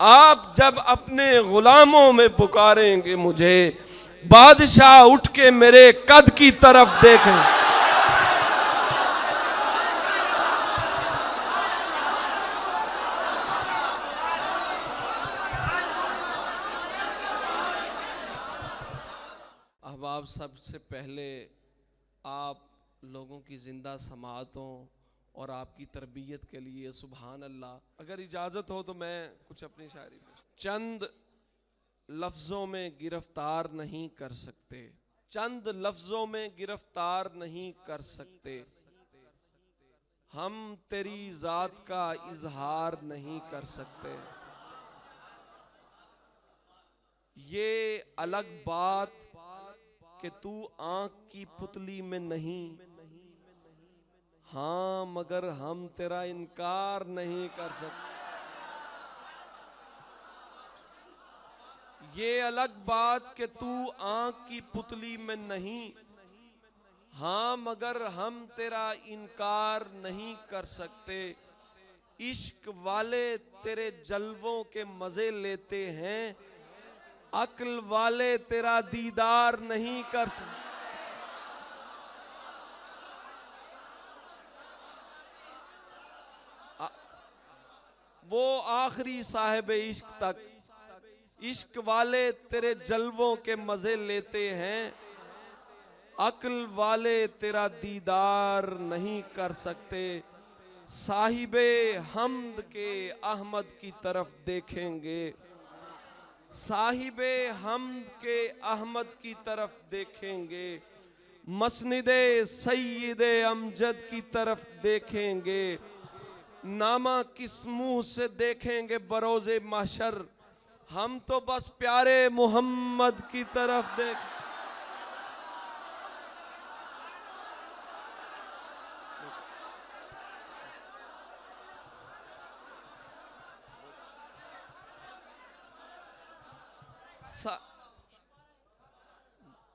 आप जब अपने गुलामों में पुकारेंगे मुझे, बादशाह उठ के मेरे कद की तरफ देखें। अब आप सबसे पहले आप लोगों की जिंदा समातों और आपकी तरबियत के लिए सुभान अल्लाह, अगर इजाज़त हो तो मैं कुछ अपनी शायरी में चंद लफ्ज़ों में गिरफ्तार नहीं कर सकते, चंद लफ्ज़ों में गिरफ्तार नहीं कर सकते, हम तेरी ज़ात का इजहार नहीं कर सकते। ये अलग बात कि तू आंख की पुतली में नहीं, हाँ मगर हम तेरा इनकार नहीं कर सकते। ये अलग बात कि तू आंख की पुतली में नहीं, हाँ मगर हम तेरा इनकार नहीं कर सकते। इश्क वाले तेरे जलवों के मजे लेते हैं, अक्ल वाले तेरा दीदार नहीं कर सकते। वो आखिरी साहिब इश्क तक, इश्क वाले तेरे जलवों के मजे लेते हैं, अक्ल वाले तेरा दीदार नहीं कर सकते। साहिबे हमद के अहमद की तरफ देखेंगे, साहिबे हमद के अहमद की तरफ देखेंगे, मसनिदे सैयदे अमजद की तरफ देखेंगे, नामा किस मुंह से देखेंगे बरोज़े महशर, हम तो बस प्यारे मोहम्मद की तरफ देख।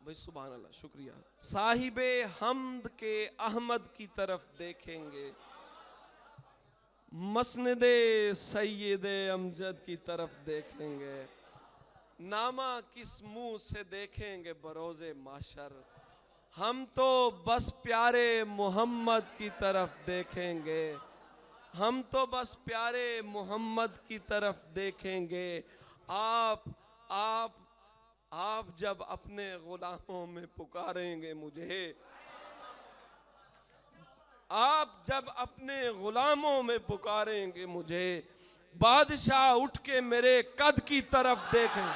भाई सुभान अल्लाह, शुक्रिया। साहिबे हमद के अहमद की तरफ देखेंगे, मसनदे सैयदे अमजद की तरफ देखेंगे, नामा किस मुंह से देखेंगे बरोज़े माशर, हम तो बस प्यारे मोहम्मद की तरफ देखेंगे, हम तो बस प्यारे मोहम्मद की तरफ देखेंगे। आप जब अपने गुलामों में पुकारेंगे मुझे, आप जब अपने गुलामों में पुकारेंगे मुझे, बादशाह उठ के मेरे कद की तरफ देखें।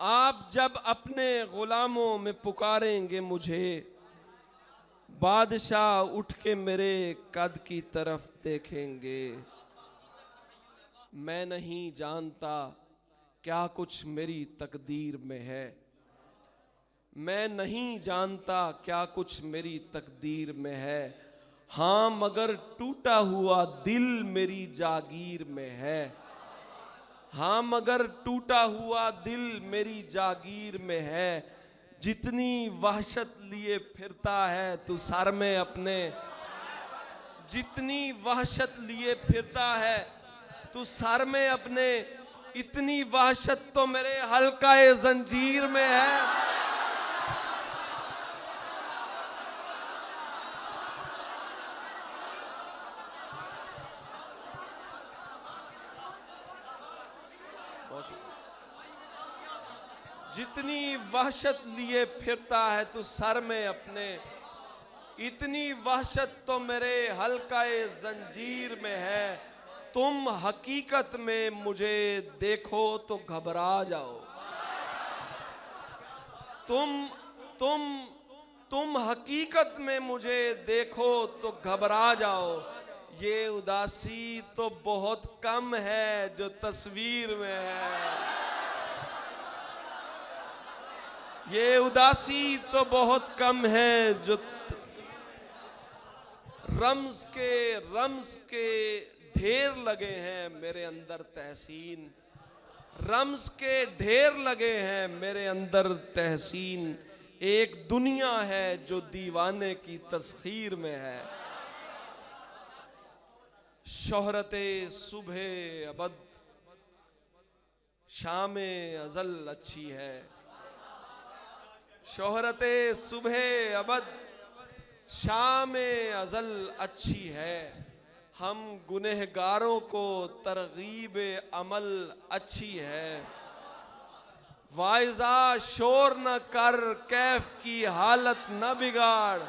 आप जब अपने गुलामों में पुकारेंगे मुझे, बादशाह उठ के मेरे कद की तरफ देखेंगे। मैं नहीं जानता क्या कुछ मेरी तकदीर में है, मैं नहीं जानता क्या कुछ मेरी तकदीर में है, हाँ मगर टूटा हुआ दिल मेरी जागीर में है, हाँ मगर टूटा हुआ दिल मेरी जागीर में है। जितनी वहशत लिए फिरता है तू सर में अपने, जितनी वहशत लिए फिरता है तू सर में अपने, इतनी वहशत तो मेरे हल्काए जंजीर में है। जितनी वहशत लिए फिरता है तू सर में अपने, इतनी वहशत तो मेरे हल्काए जंजीर में है। तुम हकीकत में मुझे देखो तो घबरा जाओ, तुम हकीकत में मुझे देखो तो घबरा जाओ। ये उदासी तो बहुत कम है जो तस्वीर में है, ये उदासी तो बहुत कम है जो रम्ज के ढेर लगे हैं मेरे अंदर तहसीन, रम्ज के ढेर लगे हैं मेरे अंदर तहसीन, एक दुनिया है जो दीवाने की तस्खीर में है। शोहरते सुबह अबद शाम अजल अच्छी है। शोहरते सुबह अबद शाम अजल अच्छी है। हम गुनहगारों को तरगीब अमल अच्छी है। वाइजा शोर न कर कैफ की हालत न बिगाड़,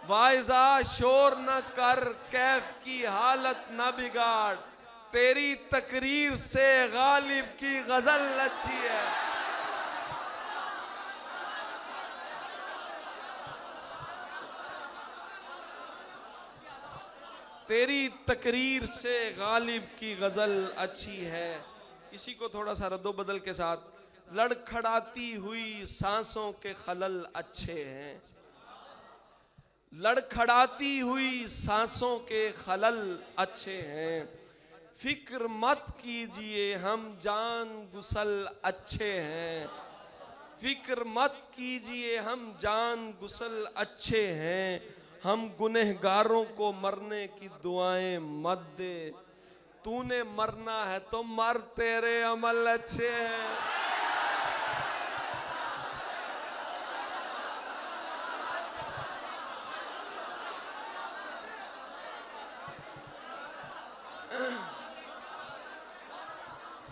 वाइजा शोर न कर कैफ की हालत न बिगाड़, तेरी तकरीर से गालिब की गजल अच्छी है। तेरी तकरीर से गालिब की गजल अच्छी है। इसी को थोड़ा सा रद्दो बदल के साथ, लड़खड़ाती हुई सांसों के खलल अच्छे हैं। लड़खड़ाती हुई सांसों के खलल अच्छे हैं। फिक्र मत कीजिए हम जान गुसल अच्छे हैं। फिक्र मत कीजिए हम जान गुसल अच्छे हैं। हम गुनहगारों को मरने की दुआएं मत दे, तूने मरना है तो मर, तेरे अमल अच्छे हैं।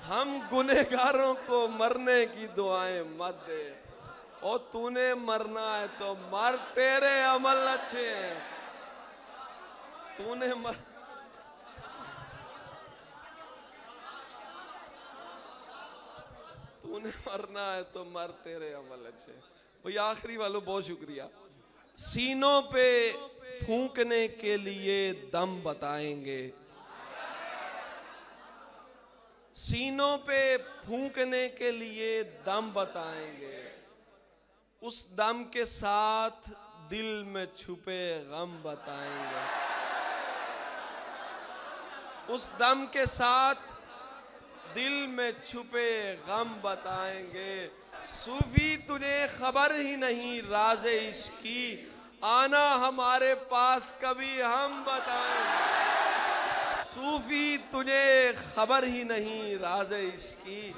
हम गुनहगारों को मरने की दुआएं मत दे, और तूने मरना है तो मर, तेरे अमल अच्छे हैं। तूने मरना है तो मर, तेरे अमल अच्छे। भाई आखिरी वालों बहुत शुक्रिया। सीनों पे फूंकने के लिए दम बताएंगे, सीनों पे फूंकने के लिए दम बताएंगे। उस दम के साथ दिल में छुपे गम बताएंगे। उस दम के साथ दिल में छुपे गम बताएंगे। सूफी तुझे खबर ही नहीं राज़े इश्क की, आना हमारे पास कभी हम बताएंगे। सूफी तुझे खबर ही नहीं राज़े इश्क की,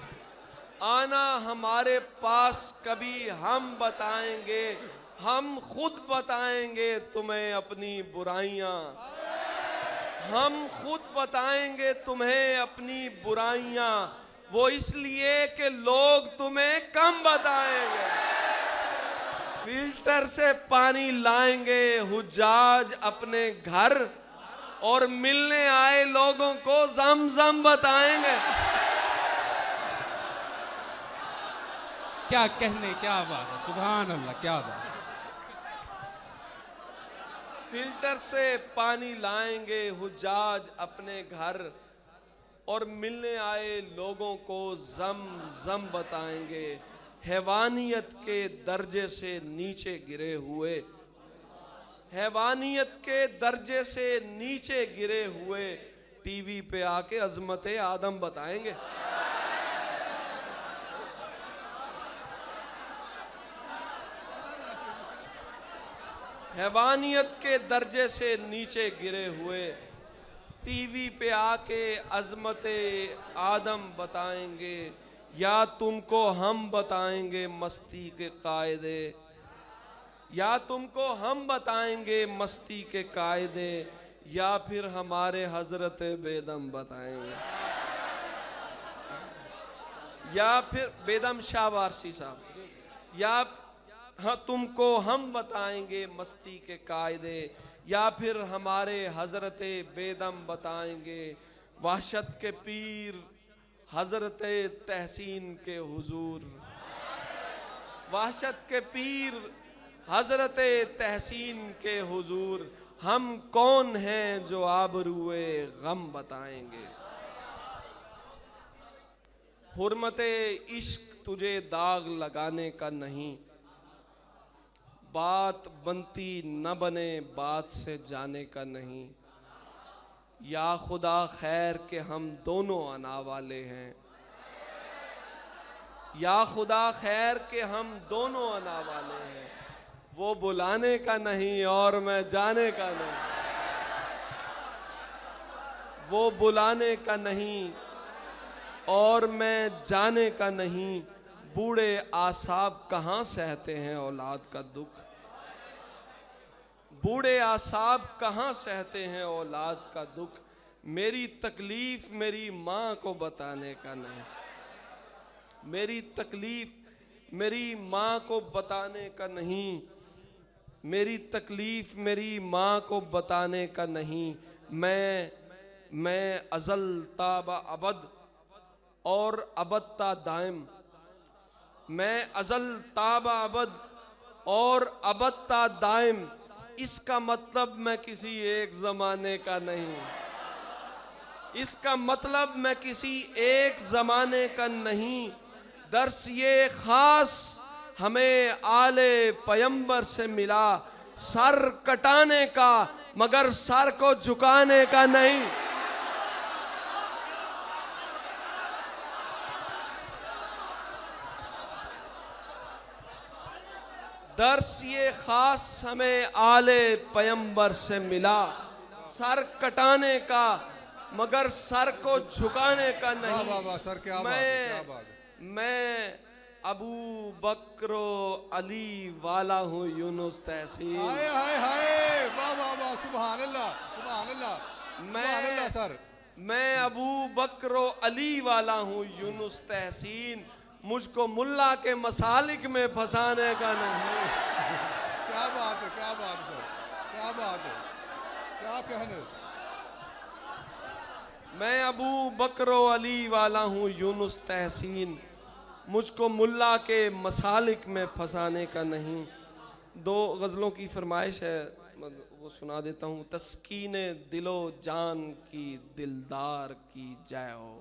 आना हमारे पास कभी हम बताएंगे। हम खुद बताएंगे तुम्हें अपनी बुराइयां, हम खुद बताएंगे तुम्हें अपनी बुराइयां, वो इसलिए कि लोग तुम्हें कम बताएंगे। फिल्टर से पानी लाएंगे हुज्जाज अपने घर, और मिलने आए लोगों को ज़म-ज़म बताएंगे। क्या कहने, क्या बात है, सुभान अल्लाह, क्या बात है। फिल्टर से पानी लाएंगे हुज्जाज अपने घर, और मिलने आए लोगों को ज़म-ज़म बताएंगे। हैवानियत के दर्जे से नीचे गिरे हुए, हैवानियत के दर्जे से नीचे गिरे हुए टीवी पे आके अज़मत आदम बताएंगे। हैवानियत के दर्जे से नीचे गिरे हुए टीवी पे आके अज़मत आदम बताएंगे। या तुमको हम बताएंगे मस्ती के कायदे, या तुमको हम बताएंगे मस्ती के कायदे, या फिर हमारे हजरत बेदम बताएंगे, या फिर बेदम शाह वारसी साहब, या हाँ तुमको हम बताएंगे मस्ती के कायदे, या फिर हमारे हजरत बेदम बताएंगे। वहशत के पीर हजरत तहसीन के हुजूर, वहशत के पीर हजरत तहसीन के हुजूर, हम कौन हैं जो आबरूए गम बताएंगे। हुर्मते इश्क तुझे दाग लगाने का नहीं, बात बनती न बने बात से जाने का नहीं। या खुदा खैर के हम दोनों आना वाले हैं, या खुदा खैर के हम दोनों आना वाले हैं, वो बुलाने का नहीं और मैं जाने का नहीं, वो बुलाने का नहीं और मैं जाने का नहीं। बूढ़े आसाब कहाँ सहते हैं औलाद का दुख, बूढ़े आसाब कहाँ सहते हैं औलाद का दुख। मेरी तकलीफ मेरी माँ को बताने का नहीं, मेरी तकलीफ मेरी माँ को बताने का नहीं, मेरी तकलीफ मेरी माँ को बताने का नहीं। मैं अज़ल ताबा अबद और अबद ता दाइम, मैं अज़ल ताबा अबद और अबद ता दाइम। इसका मतलब मैं किसी एक ज़माने का नहीं, इसका मतलब मैं किसी एक ज़माने का नहीं। दर्स ये ख़ास हमें आले पैगंबर से मिला, सर कटाने का मगर सर को झुकाने का नहीं। दर्स ये खास हमें आले पैगंबर से मिला, सर कटाने का मगर सर को झुकाने का नहीं। वाह वाह सर, क्या बात है, क्या बात है। मैं अबू बकरो अली वाला हूँ यूनुस तहसीन। हाय हाय हाय, वाह वाह वाह, सुभान अल्लाह सुभान अल्लाह सुभान अल्लाह सर। मैं अबू बकरो अली वाला हूँ यूनुस तहसीन, मुझको मुल्ला के मसालिक में फंसाने का नहीं। क्या बात है, क्या बात है सर, क्या बात है, क्या कहने। मैं अबू बकरो अली वाला हूँ यूनुस तहसीन, मुझको मुल्ला के मसालिक में फंसाने का नहीं। दो गज़लों की फरमाइश है, वो सुना देता हूँ। तस्कीने दिलो जान की दिलदार की जय हो,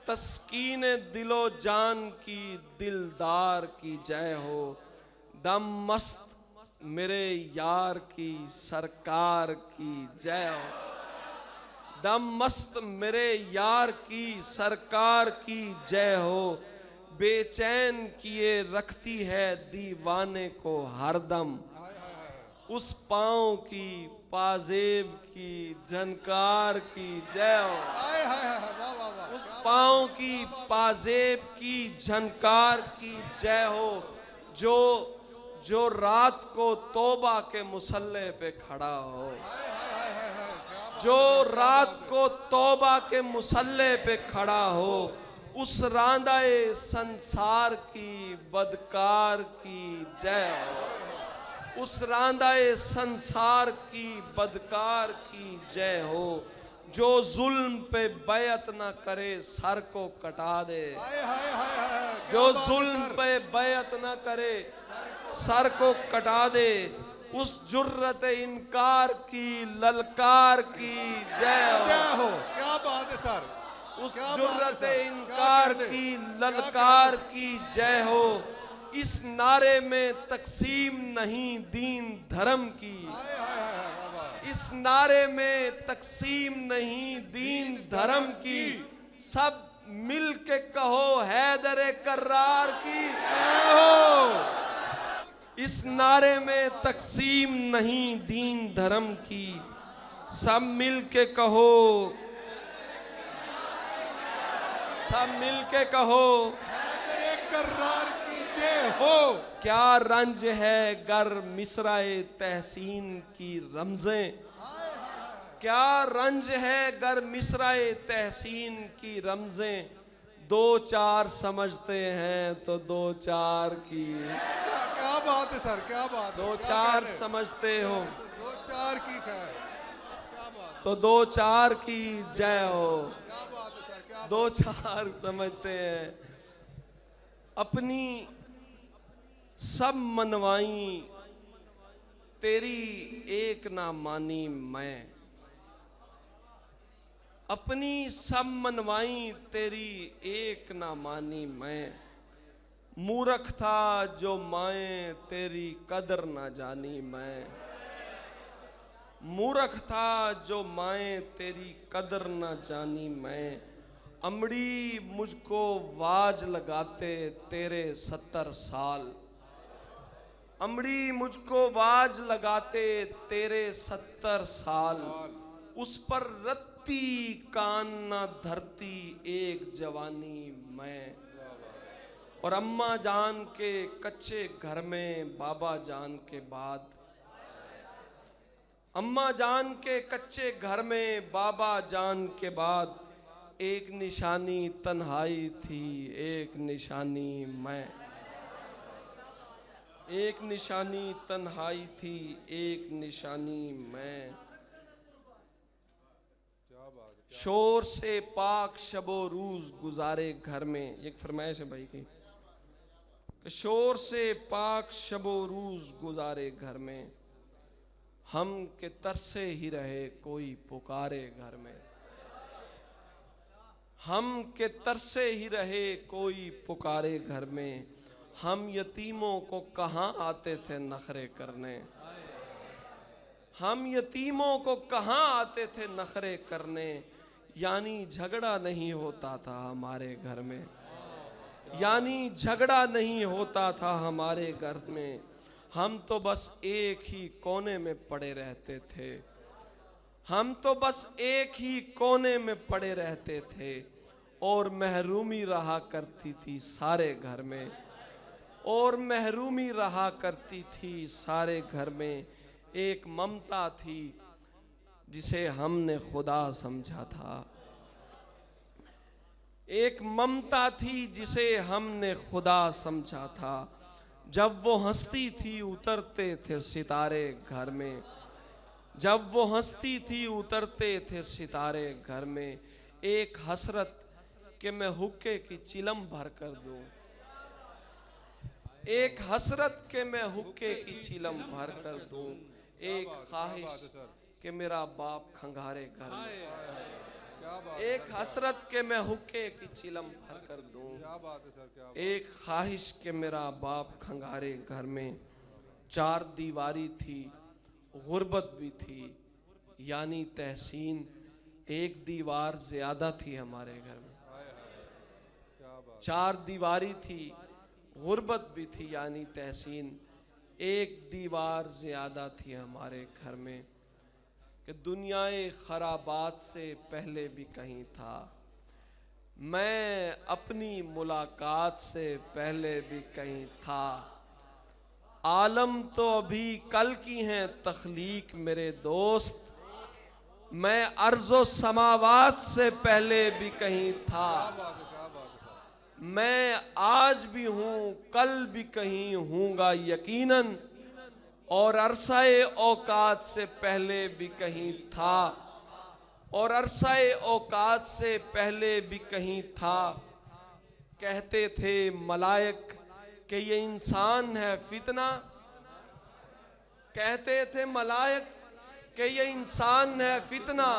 तस्कीने दिलो जान की दिलदार की जय हो। दम मस्त मेरे यार की सरकार की जय हो, दम मस्त मेरे यार की सरकार की जय हो। बेचैन किए रखती है दीवाने को हरदम, उस पाँव की पाजेब की झनकार की जय हो, हाय हाय हाय, वाह वाह वाह, उस पाँव की पाजेब की झनकार की जय हो। जो रात को तौबा के मुसल्ले पे खड़ा हो, हाय हाय हाय हाय हाय, क्या बात जो है, क्या रात बात है। को तौबा के मुसल्ले पे खड़ा हो, उस रांदाए संसार की बदकार की जय हो, उस रांदाए संसार की बदकार की जय हो। जो जुल्म पे बैत न करे सर को कटा दे, हाय हाय हाय हाय, क्या जो बात है जुल्म सर। पे बैत न करे सर को कटा दे, उस जुर्रत इनकार की ललकार की जय हो, जय हो, क्या बात है सर, उस क्या बात है जुर्रत सर, इनकार क्या कहने, की क्या ललकार कहने। की जय हो। इस नारे में तकसीम नहीं दीन धर्म की, हाय हाय हाय हाय, वाह वाह। इस नारे में तकसीम नहीं दीन धर्म की। सब मिल के कहो हैदर कर्रार की जय हो, इस नारे में तकसीम नहीं दीन धर्म की। सब मिल के कहो, सब मिल के कहो, हैदर कर्रार की जय हो। क्या रंज है गर मिसराए तहसीन की रमजें, क्या रंज है गर मिसराए तहसीन की रमजें। दो चार समझते हैं तो दो चार की, क्या बात है सर, क्या बात है, दो क्या चार कहने। समझते हो दो चार की खैर, क्या बात, तो दो चार की जय हो, क्या बात है सर, क्या दो चार समझते हैं। अपनी सब मनवाई तेरी एक ना मानी मैं, अपनी सब मनवाई तेरी एक ना मानी मैं। मूर्ख था जो माए तेरी कदर ना जानी मैं, मूर्ख था जो माए तेरी कदर ना जानी मैं। अमड़ी मुझको वाज लगाते तेरे 70 साल, अमड़ी मुझको वाज लगाते तेरे 70 साल, उस पर रत्ती कान न धरती एक जवानी मैं। और अम्मा जान के कच्चे घर में बाबा जान के बाद, अम्मा जान के कच्चे घर में बाबा जान के बाद, एक निशानी तन्हाई थी एक निशानी मैं। एक निशानी तन्हाई थी एक निशानी मैं। शोर से पाक शबो रूज गुजारे घर में, एक फरमाइश है भाई की, शोर से पाक शबो रूज गुजारे घर में, हम के तरसे ही रहे कोई पुकारे घर में। हम के तरसे ही रहे कोई पुकारे घर में, हम यतीमों को कहाँ आते थे नखरे करने। हम यतीमों को कहाँ आते थे नखरे करने, यानी झगड़ा नहीं होता था हमारे घर में, यानी झगड़ा नहीं होता था हमारे घर में। हम तो बस एक ही कोने में पड़े रहते थे, हम तो बस एक ही कोने में पड़े रहते थे, और महरूमी रहा करती थी सारे घर में, और महरूमी रहा करती थी सारे घर में। एक ममता थी जिसे हमने खुदा समझा था, एक ममता थी जिसे हमने खुदा समझा था। जब वो हंसती थी उतरते थे सितारे घर में, जब वो हंसती थी उतरते थे सितारे घर में। एक हसरत कि मैं हुक्के की चिलम भर कर दूं, एक हसरत के मैं हुक्के की चिलम भर कर दूं, एक ख्वाहिश कि मेरा बाप खंगारे घर में, एक हसरत के मैं हुक्के की चिलम भर कर दूं, एक ख्वाहिश कि मेरा बाप खंगारे घर में। 4 दीवारी थी गुर्बत भी थी यानी तहसीन, एक दीवार ज्यादा थी हमारे घर में। 4 दीवारी थी गुर्बत भी थी यानी तहसीन, एक दीवार ज्यादा थी हमारे घर में। कि दुनियाए खराबात से पहले भी कहीं था, मैं अपनी मुलाकात से पहले भी कहीं था। आलम तो अभी कल की हैं तख्लीक मेरे दोस्त, मैं अर्ज़ो समावात से पहले भी कहीं था। मैं आज भी हूँ कल भी कहीं हूँगा यकीनन, और अरसाए औकात से पहले भी कहीं था, और अरसाए औकात से पहले भी कहीं था। कहते थे मलाइक कि ये इंसान है फितना, कहते थे मलाइक कि ये इंसान है फितना,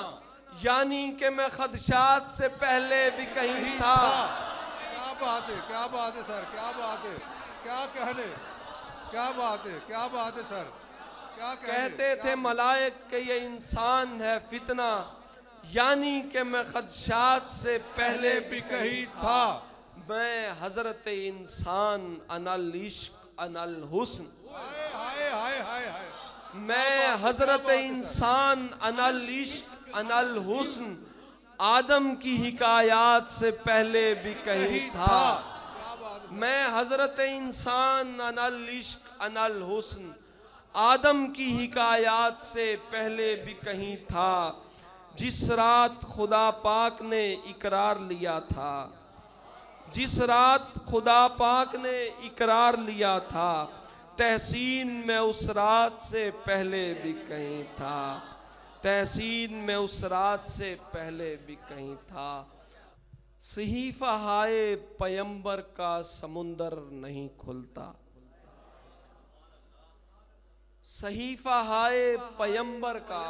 यानी कि मैं खदशात से पहले भी कहीं था। क्या बात है, क्या बात है सर, क्या बात है, क्या कहने, क्या बात है, क्या बात है सर, क्या कहते थे मलाइक कि ये इंसान है फितना, यानी कि मैं खदशात से पहले भी कहीं था। मैं हजरत इंसान अनल इश्क अनल हुस्न, हाय हाय हाय हाय, मैं हजरत इंसान अनल इश्क अनल हुस्न, आदम की हिकायात से पहले भी कहीं था। मैं हजरत इंसान अनल इश्क अनल हुस्न, आदम की हिकायात से पहले भी कहीं था। जिस रात खुदा पाक ने इकरार लिया था, जिस रात खुदा पाक ने इकरार लिया था, तहसीन में उस रात से पहले भी कहीं था। तहसीन में उस रात से पहले भी कहीं था। सहीफा हाय पैगंबर का समुंदर नहीं खुलता, सहीफा हाय पैगंबर का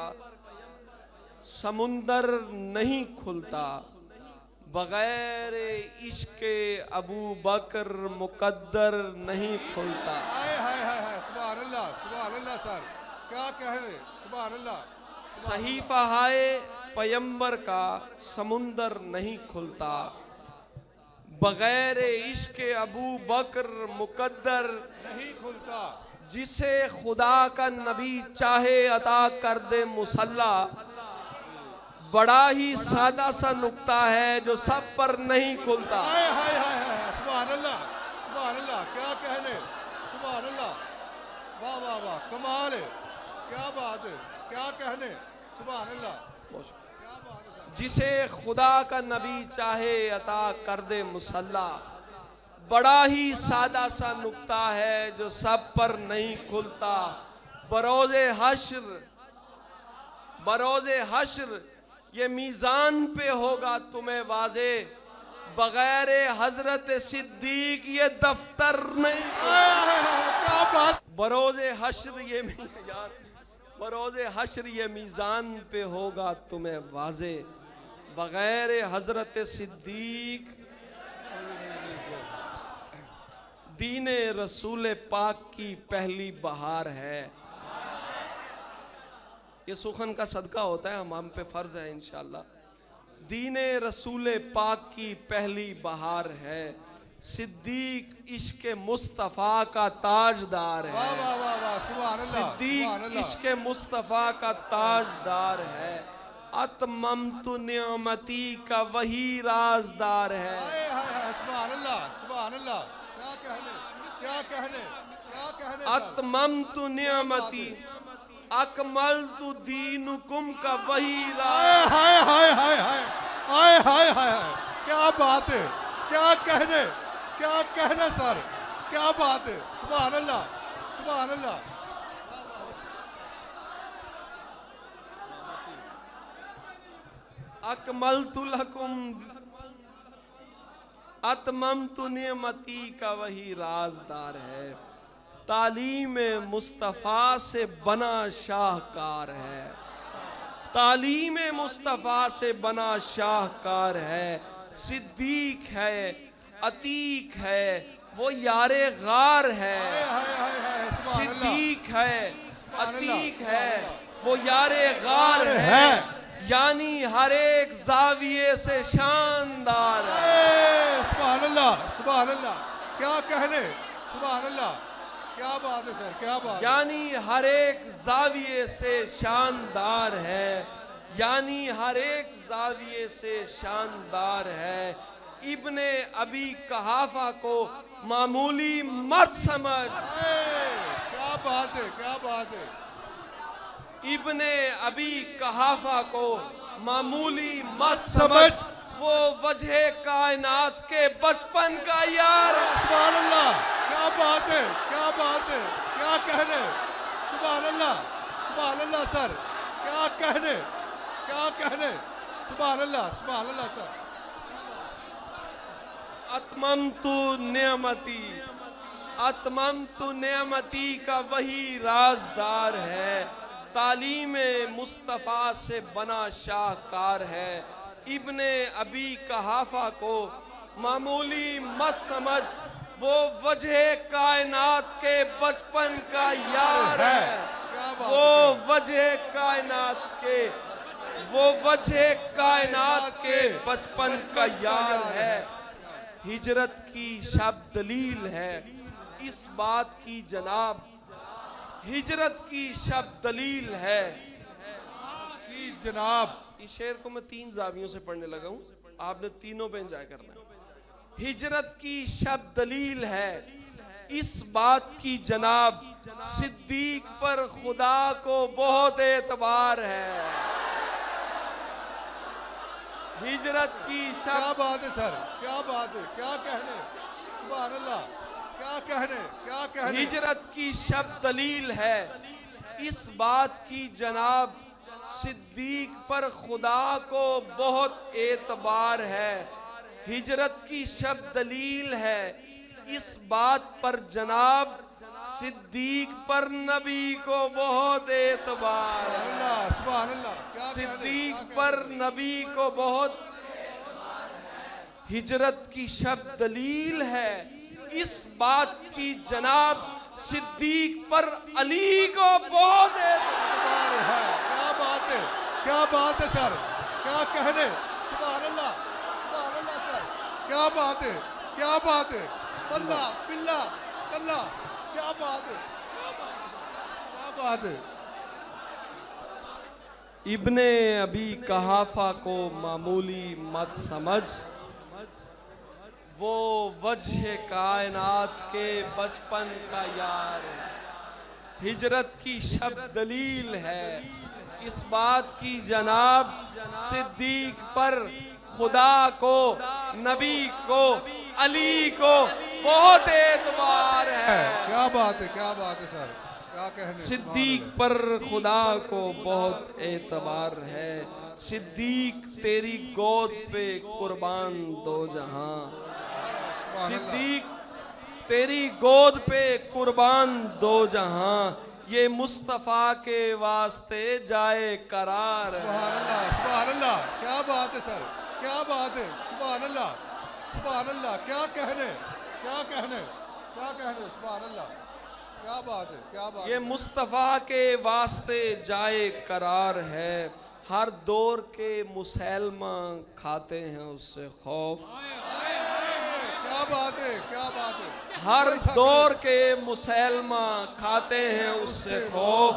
समुंदर नहीं खुलता, बगैर इश्क अबू बकर मुकद्दर नहीं खुलता। हाय हाय हाय हाय, सुभान अल्लाह सर, क्या कह रहे, सुभान अल्लाह। सहीफा हाय पैगंबर का समुंदर नहीं खुलता, बगैर इश्क अबू बकर मुकद्दर नहीं खुलता। जिसे खुदा का नबी चाहे अता कर दे मुसल्ला। बड़ा ही सादा सा नुक्ता है जो सब पर नहीं खुलता। हाय हाय हाय हाय, सुभान अल्लाह, सुभान अल्लाह, क्या कहने, सुभान अल्लाह, वाह वाह वाह, कमाल है, क्या बात है, क्या कहने, सुभान अल्लाह, क्या बात है साहब। जिसे खुदा का नबी चाहे अता कर दे मुसल्ला। बड़ा ही सादा सा नुक्ता है जो सब पर नहीं खुलता। बरोज़े हश्र ये मीज़ान पे होगा तुम्हें वाज़े, बगैर हजरत सिद्दीक ये दफ्तर नहीं। क्या बात। बरोज़े हश्र ये मीज़ान पे होगा तुम्हें वाज़े, बगैर हजरत सिद्दीक दीने रसूल पाक की पहली बहार है। ये सुखन का सदका होता है, हम पे फर्ज है इंशाअल्लाह। दीने रसूल पाक की पहली बहार है, सिद्दीक इश्क मुस्तफ़ा का ताजदार है। वाह वाह वाह वाह, सुभान अल्लाह, सुभान सिद्दीक अल्लाह। इश्क मुस्तफ़ा का ताजदार है, अतममतु निअमती का वही राजदार है। हाय हाय हाय, सुभान अल्लाह, सुभान अल्लाह, क्या कहने, क्या कहने, क्या कहने साहब। अतममतु निअमती अकमलतु दीनुकुम का वही हाय हाय हाय हाय हाय हाय हाय हाय हाय, क्या बात है, क्या कहने सर, क्या बात है, सुभान अल्लाह, सुभान अल्लाह। अकमलतु लकुम अतममतु निअमती का वही राजदार है, तालीम मुस्तफ़ा से बना शाहकार है। तालीम मुस्तफ़ा से बना शाहकार है, सिद्दीक है, अतीक है, वो यारे गार है। हाय हाय हाय हाय, सुभान अल्लाह। सिद्दीक है, सुभान अल्लाह, अतीक है, सुभान वो यारे गार है, यानी हर एक जाविये से शानदार है। सुभान अल्लाह, सुभान अल्लाह, क्या कहने, सुभान अल्लाह, क्या बात है सर, क्या बात है। यानी हर एक जाविये से शानदार है, यानी हर एक जाविये से शानदार है। इब्ने अबी कहाफा को मामूली मत समझ। क्या बात है, क्या बात है। इब्ने अबी कहाफा को मामूली मत समझ, वो वजह कायनात के बचपन का यार है। सुभान अल्लाह, क्या बात है, क्या बात है, क्या कहने, सुभान अल्लाह सर, क्या कहने, क्या कहने, सुभान अल्लाह सर। अतममतु निअमती का वही राजदार है, तालीम मुस्तफ़ा से बना शाहकार है। इब्ने अबी कहाफा को मामूली मत समझ, वो वजह कायनात के बचपन का यार है। वो वजह कायनात के बचपन का यार है। हिजरत की शब दलील है इस बात की जनाब, हिजरत की शब दलील है कि जनाब। इस शेर को मैं 3 जावियों से पढ़ने लगा हूं, आपने तीनों पे एंजॉय करना है। हिजरत की शब दलील है इस बात की जनाब, सिद्दीक पर खुदा को बहुत एतबार है। हिजरत की शब, क्या बात है सर, क्या बात है, क्या कहने, सुभान अल्लाह, क्या कहने, क्या कहने। हिजरत की शब दलील है इस बात की जनाब, सिद्दीक पर खुदा को बहुत एतबार है। हिजरत की शब दलील है इस बात पर जनाब, सिद्दीक पर नबी को बहुत एतबार है। सुभान अल्लाह, क्या सिद्दीक कहने, पर नबी को बहुत। हिजरत की शब दलील है इस बात की जनाब, सिद्दीक पर अली को बहुत एतबार है। क्या बात है, क्या बात है सर, क्या कहने, सुभान अल्लाह सर, क्या बात है, क्या बात है, अल्लाह बिल्ला अल्लाह, क्या बात है, क्या बात है, क्या बात है। इब्ने अबी कहाफा को मामूली मत समझ, वो वजह कायनात के बचपन का यार है। हिजरत की शब दलील है इस बात की जनाब, सिद्दीक पर खुदा को, नबी को, अली को बहुत एतबार है। क्या बात है, क्या बात है सर, क्या कहने, सिद्दीक पर खुदा को बहुत एतबार है। सिद्दीक तेरी गोद पे कुर्बान दो जहां, सिद्दीक तेरी गोद पे कुर्बान दो जहां, ये मुस्तफा के वास्ते जाए करार है। सुभान अल्लाह, क्या बात है सर, क्या बात है, सुभान अल्लाह, क्या कहने, क्या कहने, क्या कहने, सुभान अल्लाह, क्या बात है, क्या बात ये है। मुस्तफा के वास्ते जाए करार है। हर दौर के मुसलमा खाते हैं उससे खौफ, क्या बात है, क्या बात है। हर दौर के मुसलमा खाते हैं उससे खौफ,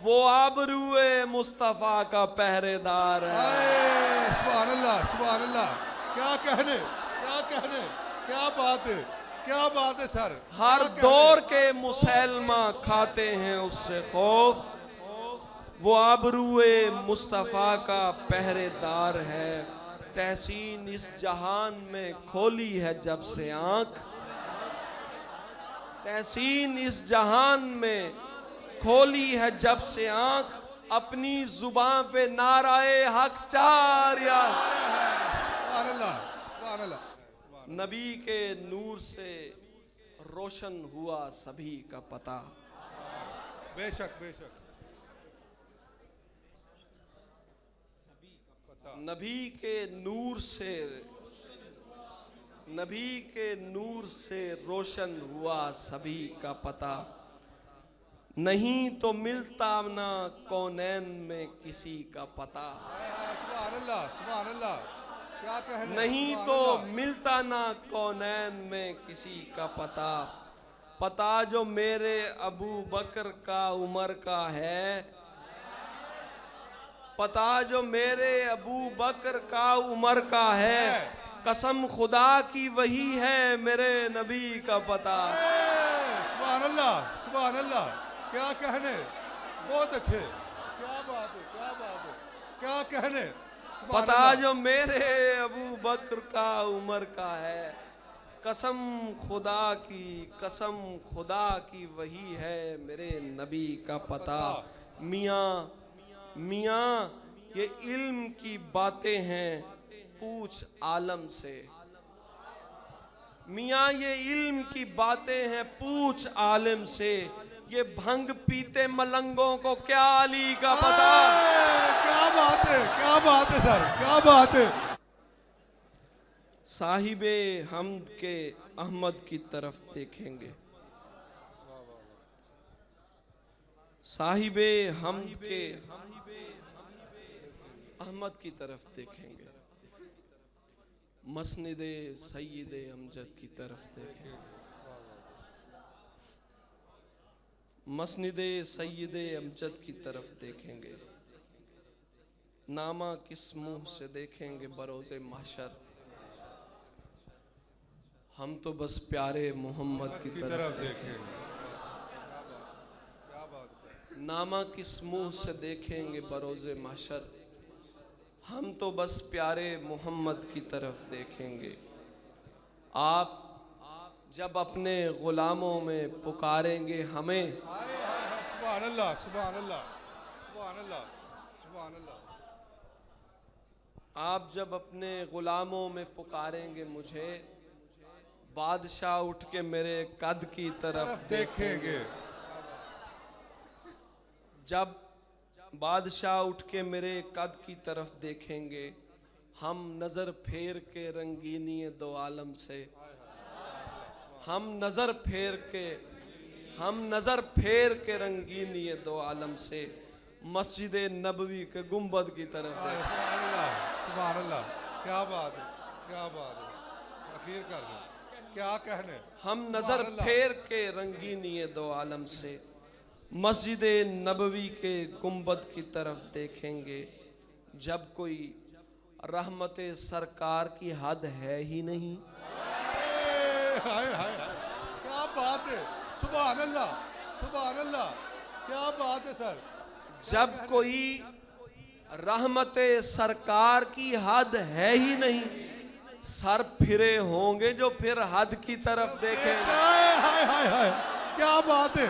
वो आबरूए मुस्तफा का पहरेदार है। सुभान अल्लाह, क्या कहने, क्या कहने, क्या बात है, क्या बात है सर। हर दौर के मुसलमा खाते हैं उससे खौफ, वो आबरूए मुस्तफा का पहरेदार है। तहसीन इस जहान में खोली है जब से आंख, तहसीन इस जहान में खोली है जब से आंख, अपनी जुबान पे नाराए हक चार या नबी के नूर से रोशन हुआ सभी का पता। बेशक बेशक, नबी के नूर से, नबी के नूर से रोशन हुआ सभी का पता। नहीं तो मिलता ना कौनैन में किसी का पता, सुभान अल्लाह, क्या कहने, नहीं तो मिलता ना कौनैन में किसी का पता। पता जो मेरे अबू बकर का उमर का है, पता जो मेरे अबू बकर का उमर का है, कसम खुदा की वही है मेरे नबी का पता। सुभान अल्लाह, क्या कहने, बहुत अच्छे, क्या बात है, क्या बात है, क्या कहने। पता जो मेरे अबू बकर का उमर का है, कसम खुदा की, कसम खुदा की वही है मेरे नबी का पता। मियाँ मियाँ ये इल्म की बातें हैं पूछ आलम से, मियाँ ये इल्म की बातें हैं पूछ आलिम से, ये भंग पीते मलंगों को क्या अली का पता। क्या बात है, क्या बात है सर, क्या बात है। साहिबे हमद के अहमद की तरफ देखेंगे, साहिबे हमद के अहमद की तरफ देखेंगे, मसनिदे सय्यदे अमजद की तरफ देखेंगे, मसनिदे सय्यदे अमजद की तरफ देखेंगे। नामा किस मुंह से देखेंगे बरोज़े महशर, हम तो बस प्यारे मोहम्मद की तरफ देखेंगे। नामा किस मुंह से देखेंगे बरोज़े महशर, हम तो बस प्यारे मोहम्मद की तरफ देखेंगे। आप जब अपने गुलामों में पुकारेंगे हमें, सुभान अल्लाह, सुभान अल्लाह, सुभान अल्लाह, सुभान अल्लाह। आप जब अपने गुलामों में पुकारेंगे मुझे, बादशाह उठ के मेरे कद की तरफ देखेंगे। जब बादशाह उठ के मेरे कद की तरफ देखेंगे, हम नजर फेर के रंगीनी दो आलम से, हम नजर फेर के रंगीनी दो आलम से, मस्जिद नबवी के गुंबद की तरफ देखें। सुभान अल्लाह, सुभान अल्लाह, क्या बात है, क्या बात है, अखीर कर दो, क्या कहने। हम नजर फेर के रंगीनी दो आलम से मस्जिद नबवी के गुंबद की तरफ देखेंगे, जब कोई रहमत सरकार की हद है ही नहीं। हाय हाय हाय, क्या बात है, सुभान अल्लाह, सुभान अल्लाह, क्या बात है सर। जब कोई रहमत सरकार की हद है ही नहीं, सर फिरे होंगे जो फिर हद की तरफ देखेंगे। हाय हाय हाय हाय, क्या बात है,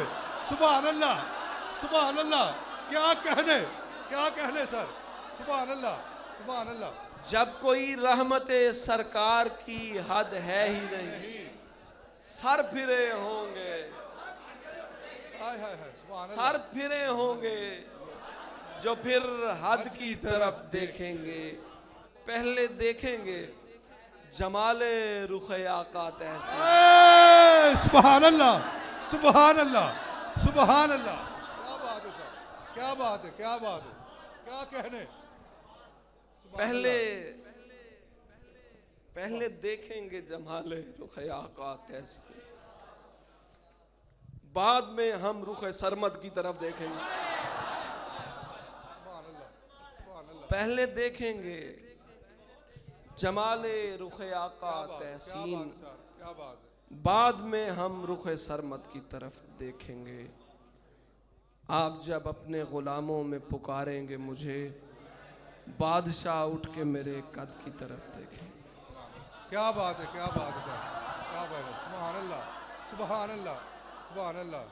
सुभान अल्लाह, सुभान अल्लाह, क्या कहने सर, सुभान अल्लाह, सुभान अल्लाह। जब कोई रहमत सरकार की हद है ही नहीं, सर फिरे होंगे, हाय हाय हाय, सुभान अल्लाह। सर फिरे होंगे जो फिर हद की तरफ देखेंगे। पहले देखेंगे जमाले रुखे आका तहसीन। सुभान अल्लाह, सुभान अल्लाह, सुभान अल्लाह, क्या बात है सर, क्या बात है, क्या बात है, क्या कहने। पहले देखेंगे जमाले रुखे आका तहसीन, बाद में हम रुखे सरमद की तरफ देखेंगे। पहले देखेंगे जमाले रुखे आका तहसीन, क्या बात है। बाद में हम रुखे सरमद की तरफ देखेंगे। आप जब अपने गुलामों में पुकारेंगे मुझे, बादशाह उठ के मेरे कद की तरफ देखेंगे। क्या बात है, क्या बात है सर, क्या बात है, सुभान अल्लाह, सुभान अल्लाह, सुभान अल्लाह।